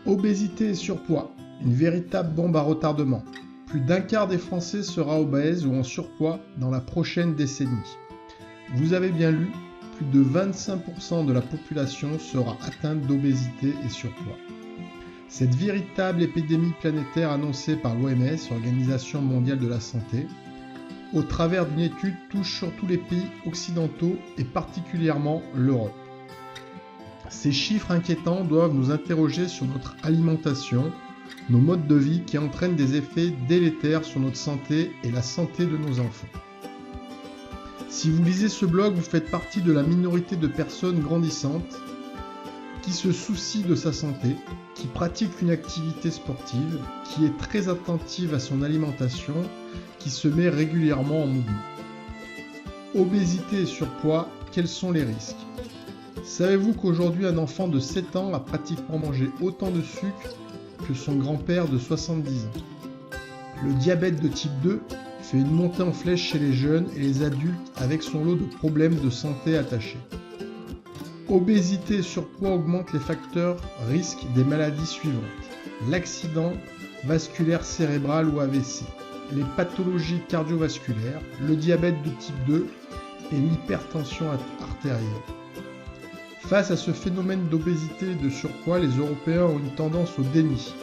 Obésité et surpoids, une véritable bombe à retardement. Plus d'un quart des Français sera obèse ou en surpoids dans la prochaine décennie. Vous avez bien lu, plus de 25% de la population sera atteinte d'obésité et surpoids. Cette véritable épidémie planétaire annoncée par l'OMS, Organisation mondiale de la santé, au travers d'une étude touche sur tous les pays occidentaux et particulièrement l'Europe. Ces chiffres inquiétants doivent nous interroger sur notre alimentation, nos modes de vie qui entraînent des effets délétères sur notre santé et la santé de nos enfants. Si vous lisez ce blog, vous faites partie de la minorité de personnes grandissantes qui se soucient de sa santé, qui pratique une activité sportive, qui est très attentive à son alimentation, qui se met régulièrement en mouvement. Obésité et surpoids, quels sont les risques ? Savez-vous qu'aujourd'hui un enfant de 7 ans a pratiquement mangé autant de sucre que son grand-père de 70 ans ? Le diabète de type 2 fait une montée en flèche chez les jeunes et les adultes avec son lot de problèmes de santé attachés. Obésité et surpoids augmentent les facteurs risques des maladies suivantes: l'accident vasculaire cérébral ou AVC, les pathologies cardiovasculaires, le diabète de type 2 et l'hypertension artérielle. Face à ce phénomène d'obésité et de surpoids, les Européens ont une tendance au déni.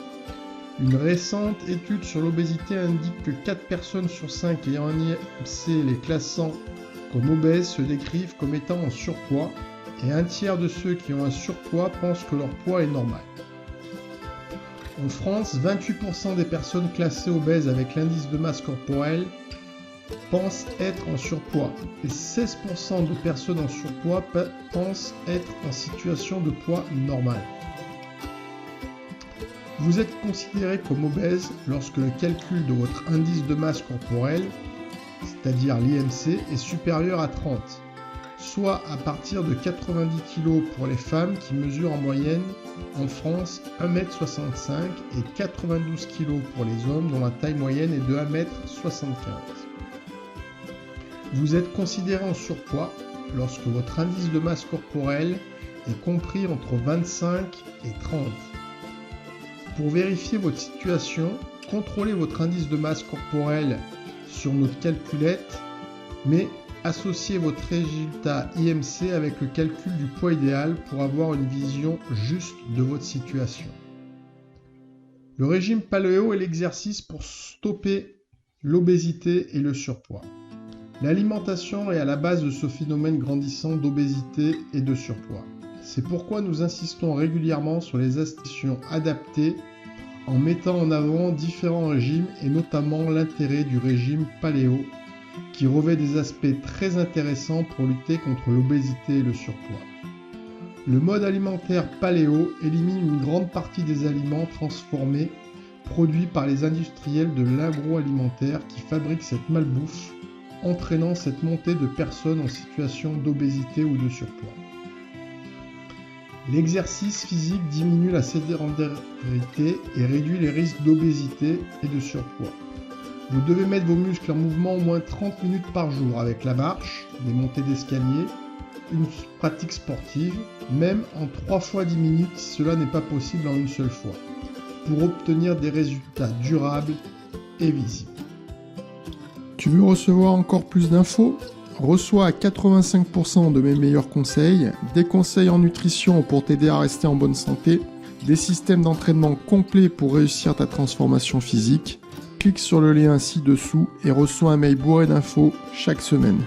Une récente étude sur l'obésité indique que 4 personnes sur 5 ayant un IMC les classant comme obèses se décrivent comme étant en surpoids, et un tiers de ceux qui ont un surpoids pensent que leur poids est normal. En France, 28% des personnes classées obèses avec l'indice de masse corporelle pensent être en surpoids et 16% de personnes en surpoids pensent être en situation de poids normal. Vous êtes considéré comme obèse lorsque le calcul de votre indice de masse corporelle, c'est-à-dire l'IMC, est supérieur à 30, soit à partir de 90 kg pour les femmes qui mesurent en moyenne en France 1m65 et 92 kg pour les hommes dont la taille moyenne est de 1m75. Vous êtes considéré en surpoids lorsque votre indice de masse corporelle est compris entre 25 et 30. Pour vérifier votre situation, contrôlez votre indice de masse corporelle sur notre calculette, mais associez votre résultat IMC avec le calcul du poids idéal pour avoir une vision juste de votre situation. Le régime paléo est l'exercice pour stopper l'obésité et le surpoids. L'alimentation est à la base de ce phénomène grandissant d'obésité et de surpoids. C'est pourquoi nous insistons régulièrement sur les alimentations adaptées en mettant en avant différents régimes et notamment l'intérêt du régime paléo qui revêt des aspects très intéressants pour lutter contre l'obésité et le surpoids. Le mode alimentaire paléo élimine une grande partie des aliments transformés produits par les industriels de l'agroalimentaire qui fabriquent cette malbouffe, entraînant cette montée de personnes en situation d'obésité ou de surpoids. L'exercice physique diminue la sédentarité et réduit les risques d'obésité et de surpoids. Vous devez mettre vos muscles en mouvement au moins 30 minutes par jour avec la marche, des montées d'escalier, une pratique sportive, même en 3 fois 10 minutes si cela n'est pas possible en une seule fois, pour obtenir des résultats durables et visibles. Tu veux recevoir encore plus d'infos ? Reçois à 85% de mes meilleurs conseils, des conseils en nutrition pour t'aider à rester en bonne santé, des systèmes d'entraînement complets pour réussir ta transformation physique. Clique sur le lien ci-dessous et reçois un mail bourré d'infos chaque semaine.